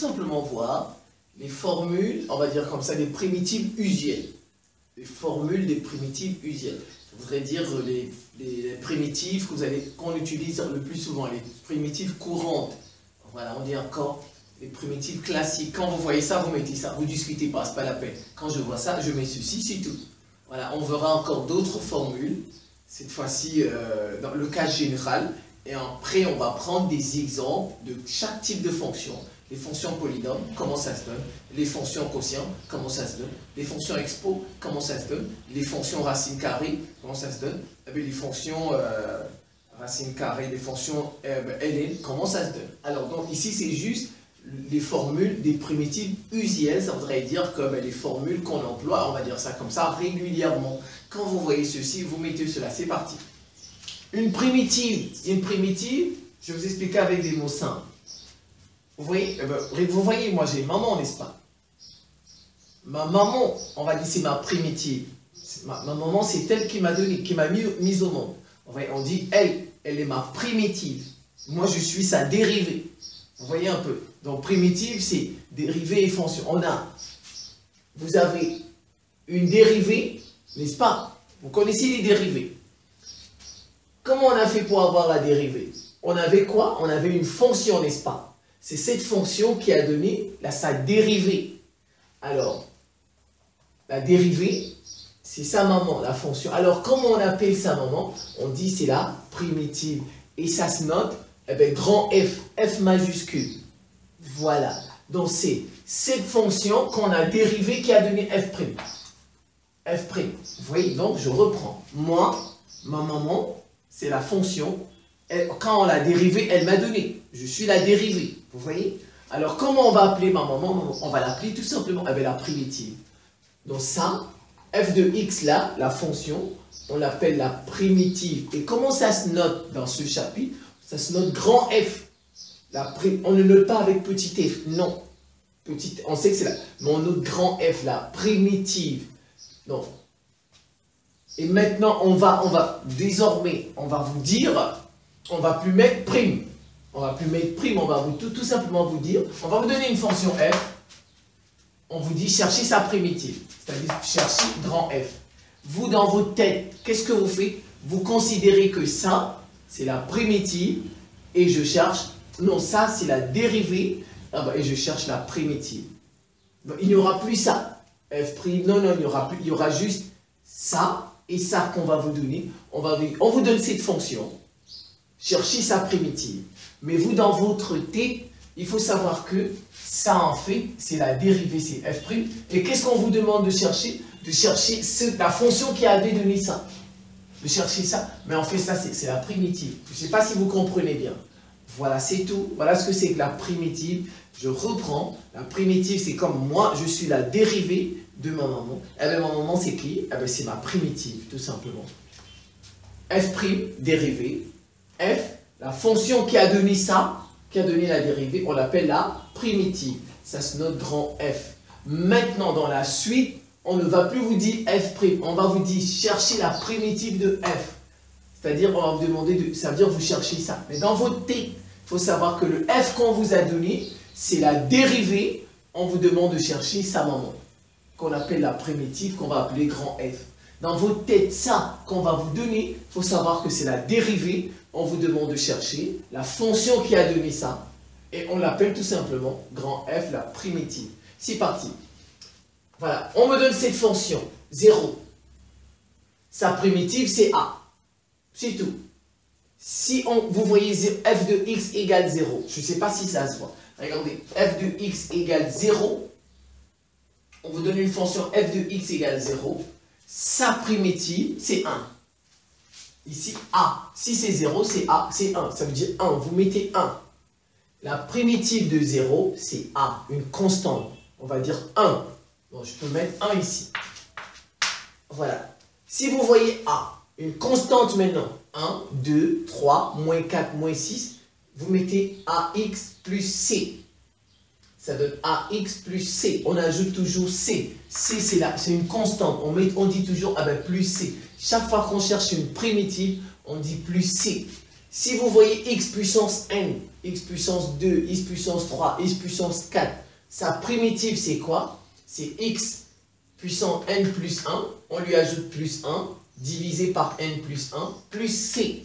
simplement voir les formules, on va dire comme ça, des primitives usuelles. Les formules des primitives usuelles. Ça voudrait dire les primitives qu'on utilise le plus souvent, les primitives courantes. Voilà, on dit encore les primitives classiques. Quand vous voyez ça, vous mettez ça. Vous ne discutez pas, ce n'est pas la peine. Quand je vois ça, je mets ceci, c'est tout. Voilà, on verra encore d'autres formules, cette fois-ci dans le cas général. Et après, on va prendre des exemples de chaque type de fonction. Les fonctions polynômes, comment ça se donne. Les fonctions quotient, comment ça se donne. Les fonctions expo, comment ça se donne. Les fonctions racine carrée, comment ça se donne. Et puis les fonctions racine carrée, les fonctions ln, comment ça se donne. Alors, donc ici, c'est juste les formules des primitives usuelles. Ça voudrait dire que les formules qu'on emploie, on va dire ça comme ça, régulièrement. Quand vous voyez ceci, vous mettez cela. C'est parti. Une primitive, je vais vous expliquer avec des mots simples. Vous voyez, moi j'ai maman, n'est-ce pas? Ma maman, on va dire c'est ma primitive. Ma maman, c'est elle qui m'a donné, qui m'a mise au monde. On dit elle est ma primitive. Moi, je suis sa dérivée. Vous voyez un peu? Donc, primitive, c'est dérivée et fonction. Vous avez une dérivée, n'est-ce pas? Vous connaissez les dérivées. Comment on a fait pour avoir la dérivée? On avait quoi? On avait une fonction, n'est-ce pas? C'est cette fonction qui a donné sa dérivée. Alors, la dérivée, c'est sa maman, la fonction. Alors, comment on appelle sa maman? On dit c'est la primitive. Et ça se note, grand F, F majuscule. Voilà. Donc, c'est cette fonction qu'on a dérivée qui a donné F'. F'. Vous voyez, donc je reprends. Moi, ma maman, c'est la fonction. Quand on l'a dérivée, elle m'a donné. Je suis la dérivée. Vous voyez? Alors, comment on va appeler ma maman? On va l'appeler tout simplement la primitive. Donc ça, f de x là, la fonction, on l'appelle la primitive. Et comment ça se note dans ce chapitre? Ça se note grand F. On ne note pas avec petit f, non. On sait que c'est là. Mais on note grand F, la primitive. Donc, et maintenant, désormais, on va vous dire, on ne va plus mettre prime. On va plus mettre prime, on va vous tout simplement vous dire, on va vous donner une fonction f, on vous dit chercher sa primitive, c'est-à-dire chercher grand F. Vous, dans votre tête, qu'est-ce que vous faites? Vous considérez que ça, c'est la primitive, et je cherche, non, ça, c'est la dérivée, et je cherche la primitive. Donc, il n'y aura plus ça, f', non, il n'y aura plus, il y aura juste ça, et ça qu'on va vous donner, on vous donne cette fonction, cherchez sa primitive. Mais vous, dans votre tête, il faut savoir que ça, en fait, c'est la dérivée, c'est f'. Et qu'est-ce qu'on vous demande de chercher? De chercher la fonction qui avait donné ça. De chercher ça. Mais en fait, ça, c'est la primitive. Je ne sais pas si vous comprenez bien. Voilà, c'est tout. Voilà ce que c'est que la primitive. Je reprends. La primitive, c'est comme moi, je suis la dérivée de ma maman. Eh bien, ma maman, c'est qui? Eh bien, c'est ma primitive, tout simplement. F', dérivée. F, la fonction qui a donné ça, qui a donné la dérivée, on l'appelle la primitive. Ça se note grand F. Maintenant, dans la suite, on ne va plus vous dire F', on va vous dire chercher la primitive de F. C'est-à-dire, on va vous demander, ça veut dire vous cherchez ça. Mais dans votre tête, il faut savoir que le F qu'on vous a donné, c'est la dérivée, on vous demande de chercher sa maman, qu'on appelle la primitive, qu'on va appeler grand F. Dans votre tête, ça qu'on va vous donner, il faut savoir que c'est la dérivée, on vous demande de chercher la fonction qui a donné ça, et on l'appelle tout simplement grand F, la primitive. C'est parti. Voilà, on me donne cette fonction, 0. Sa primitive, c'est A. C'est tout. Si vous voyez f de x égale 0, je ne sais pas si ça se voit. Regardez, f de x égale 0, on vous donne une fonction f de x égale 0, sa primitive, c'est 1. Ici, A. Si c'est 0, c'est A, c'est 1. Ça veut dire 1. Vous mettez 1. La primitive de 0, c'est A, une constante. On va dire 1. Bon, je peux mettre 1 ici. Voilà. Si vous voyez A, une constante maintenant, 1, 2, 3, moins 4, moins 6, vous mettez AX plus C. Ça donne AX plus C. On ajoute toujours C. C, c'est une constante. On dit toujours plus C. Chaque fois qu'on cherche une primitive, on dit plus C. Si vous voyez x puissance n, x puissance 2, x puissance 3, x puissance 4, sa primitive c'est quoi? C'est x puissance n plus 1, on lui ajoute plus 1, divisé par n plus 1, plus c.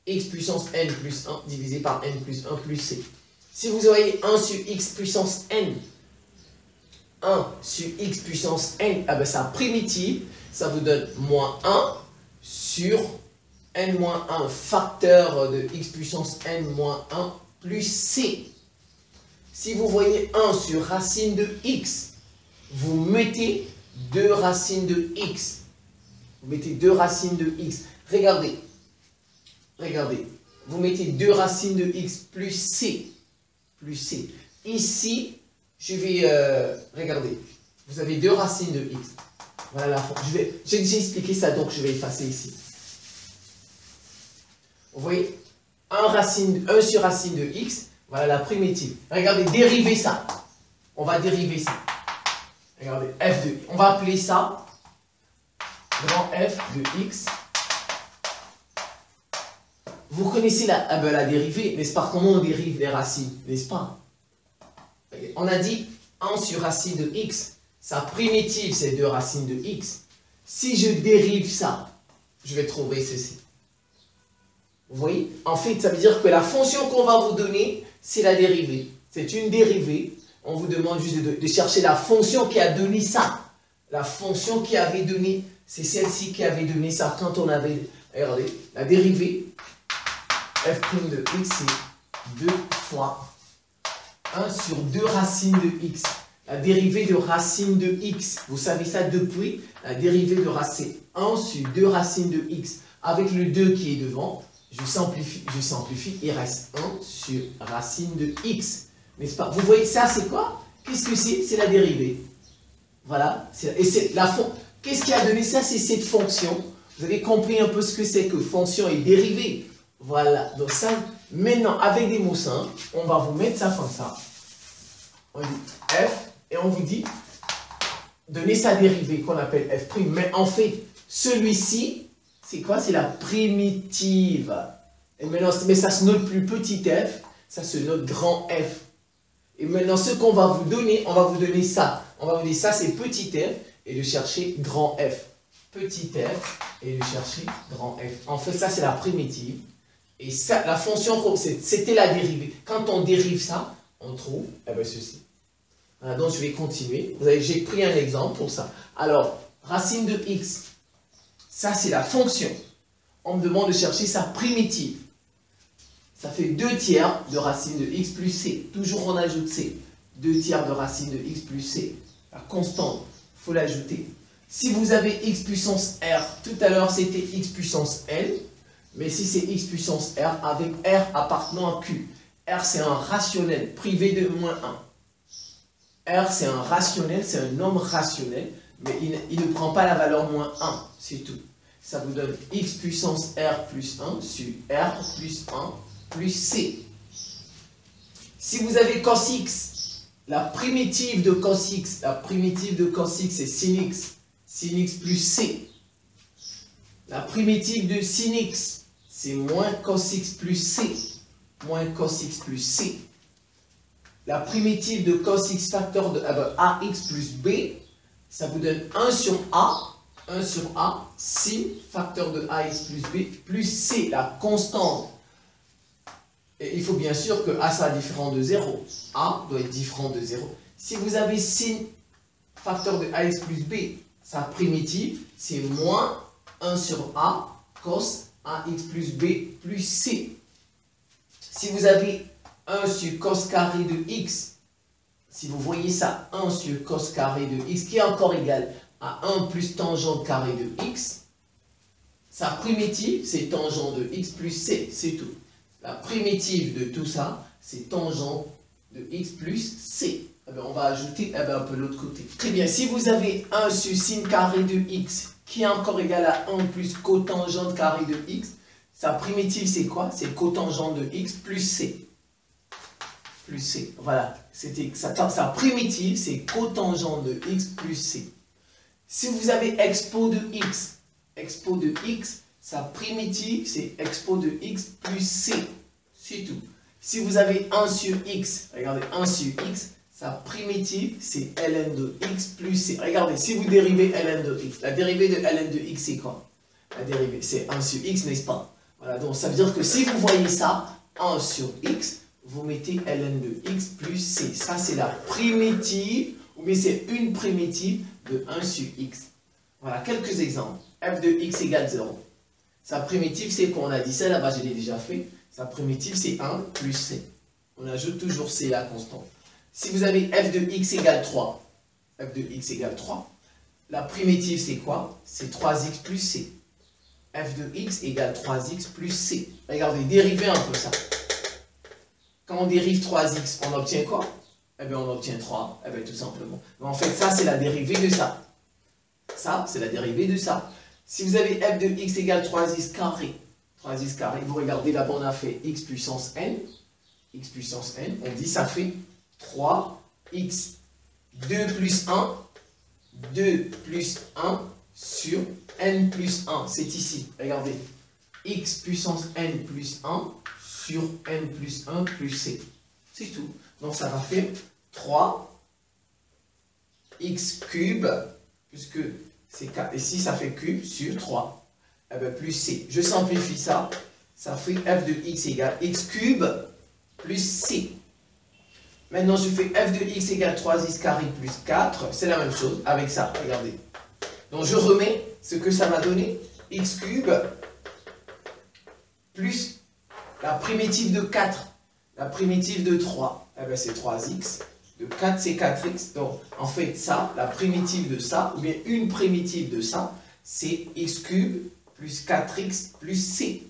X puissance n plus 1, divisé par n plus 1, plus c. Si vous voyez 1 sur x puissance n, 1 sur x puissance n, ah ben sa primitive, ça vous donne moins 1 sur n moins 1 facteur de x puissance n moins 1 plus c. Si vous voyez 1 sur racine de x, vous mettez 2 racines de x. Vous mettez 2 racines de x. Regardez. Regardez. Vous mettez 2 racines de x plus c. Plus c. Ici, je vais... regardez. Vous avez 2 racines de x. Voilà la forme. J'ai déjà expliqué ça, donc je vais effacer ici. Vous voyez 1 sur racine de x, voilà la primitive. Regardez, dériver ça. On va dériver ça. Regardez, f de... On va appeler ça grand f de x. Vous connaissez la dérivée, n'est-ce pas? Comment on dérive les racines, n'est-ce pas? On a dit 1 sur racine de x. Sa primitive, c'est 2 racines de x. Si je dérive ça, je vais trouver ceci. Vous voyez? En fait, ça veut dire que la fonction qu'on va vous donner, c'est la dérivée. C'est une dérivée. On vous demande juste de chercher la fonction qui a donné ça. La fonction qui avait donné, c'est celle-ci qui avait donné ça quand on avait... Regardez, la dérivée, f' de x, c'est 2 fois 1 sur 2 racines de x. La dérivée de racine de x, vous savez ça depuis, la dérivée de racine 1 sur 2 racines de x. Avec le 2 qui est devant, je simplifie, il reste 1 sur racine de x. N'est-ce pas? Vous voyez, ça c'est quoi? Qu'est-ce que c'est? C'est la dérivée. Voilà. Et c'est la qu'est-ce qui a donné ça? C'est cette fonction. Vous avez compris un peu ce que c'est que fonction et dérivée. Voilà. Donc ça, maintenant, avec des mots simples, on va vous mettre ça comme ça. On dit f, et on vous dit, donner sa dérivée qu'on appelle f'. Mais en fait, celui-ci, c'est quoi? C'est la primitive. Et maintenant, mais ça se note plus petit f, ça se note grand f. Et maintenant, ce qu'on va vous donner, on va vous donner ça. On va vous dire ça, c'est petit f, et de chercher grand f. Petit f, et de chercher grand f. En fait, ça, c'est la primitive. Et ça, la fonction, c'était la dérivée. Quand on dérive ça, on trouve ceci. Voilà, donc, je vais continuer. J'ai pris un exemple pour ça. Alors, racine de x. Ça, c'est la fonction. On me demande de chercher sa primitive. Ça fait 2 tiers de racine de x plus c. Toujours on ajoute c. 2 tiers de racine de x plus c. La constante, il faut l'ajouter. Si vous avez x puissance r, tout à l'heure c'était x puissance l. Mais si c'est x puissance r avec r appartenant à q. R c'est un rationnel privé de moins 1. R c'est un rationnel, c'est un nombre rationnel. Mais il ne prend pas la valeur moins 1, c'est tout. Ça vous donne x puissance r plus 1 sur r plus 1 plus c. Si vous avez cos x, la primitive de cos x, c'est sin x plus c. La primitive de sin x, c'est moins cos x plus c. Moins cos x plus c. La primitive de cos x facteur de ax plus b, ça vous donne 1 sur a, sin facteur de ax plus b, plus c, la constante. Et il faut bien sûr que a soit différent de 0. A doit être différent de 0. Si vous avez sin facteur de ax plus b, sa primitive, c'est moins 1 sur a, cos ax plus b plus c. Si vous avez 1 sur cos carré de x, si vous voyez ça, 1 sur cos carré de x, qui est encore égal à 1 plus tangente carré de x, sa primitive, c'est tangente de x plus c, c'est tout. La primitive de tout ça, c'est tangente de x plus c. On va ajouter un peu l'autre côté. Très bien, si vous avez 1 sur sin carré de x, qui est encore égal à 1 plus cotangente carré de x, sa primitive, c'est quoi? C'est cotangente de x plus c. Plus c. Voilà. Sa primitive, c'est cotangente de x plus c. Si vous avez expo de x, sa primitive, c'est expo de x plus c. C'est tout. Si vous avez 1 sur x, regardez, 1 sur x, sa primitive, c'est ln de x plus c. Regardez, si vous dérivez ln de x, la dérivée de ln de x, c'est quoi? La dérivée, c'est 1 sur x, n'est-ce pas? Voilà, donc ça veut dire que si vous voyez ça, 1 sur x, vous mettez ln de x plus c. Ça, c'est la primitive, ou bien c'est une primitive de 1 sur x. Voilà, quelques exemples. f de x égale 0. Sa primitive, c'est quoi? On a dit ça, là-bas, je l'ai déjà fait. Sa primitive, c'est 1 plus c. On ajoute toujours c à constante. Si vous avez f de x égale 3, f de x égale 3, la primitive, c'est quoi? C'est 3x plus c. f de x égale 3x plus c. Regardez, dérivez un peu ça. Quand on dérive 3x, on obtient quoi? Eh bien, on obtient 3. Eh bien, tout simplement. Mais en fait, ça, c'est la dérivée de ça. Ça, c'est la dérivée de ça. Si vous avez f de x égale 3x carré, 3x carré, vous regardez là-bas, on a fait x puissance n. X puissance n, on dit ça fait 3x 2 plus 1, 2 plus 1 sur n plus 1. C'est ici, regardez. X puissance n plus 1 sur n plus 1 plus c. C'est tout. Donc ça va faire 3x cube, puisque c'est 4. Ici, ça fait cube sur 3. Eh bien, plus c. Je simplifie ça. Ça fait f de x égale x cube plus c. Maintenant, je fais f de x égale 3x carré plus 4. C'est la même chose avec ça. Regardez. Donc, je remets ce que ça m'a donné. X cube plus la primitive de 4. La primitive de 3. Eh bien, c'est 3x. De 4, c'est 4x. Donc, en fait, ça, la primitive de ça, ou bien une primitive de ça, c'est x cube plus 4x plus c.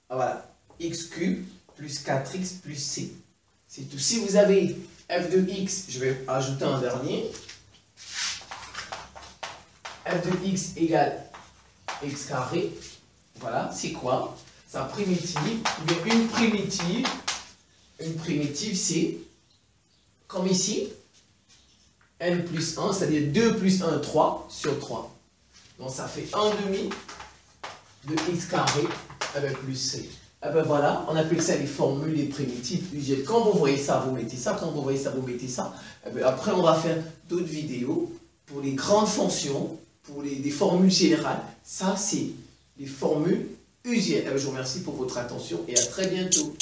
Voilà. X cube plus 4x plus c. C'est tout. Si vous avez f de x, je vais ajouter un dernier. F de x égale x carré. Voilà, c'est quoi? Sa primitive, ou bien une primitive, c'est, comme ici, n plus 1, c'est-à-dire 2 plus 1, 3 sur 3. Donc ça fait 1 demi de x carré avec plus c. Et ben voilà, on appelle ça les formules des primitives usuelles. Quand vous voyez ça, vous mettez ça. Quand vous voyez ça, vous mettez ça. Et ben après, on va faire d'autres vidéos pour les grandes fonctions, pour des formules générales. Ça, c'est les formules usuelles. Et ben je vous remercie pour votre attention et à très bientôt.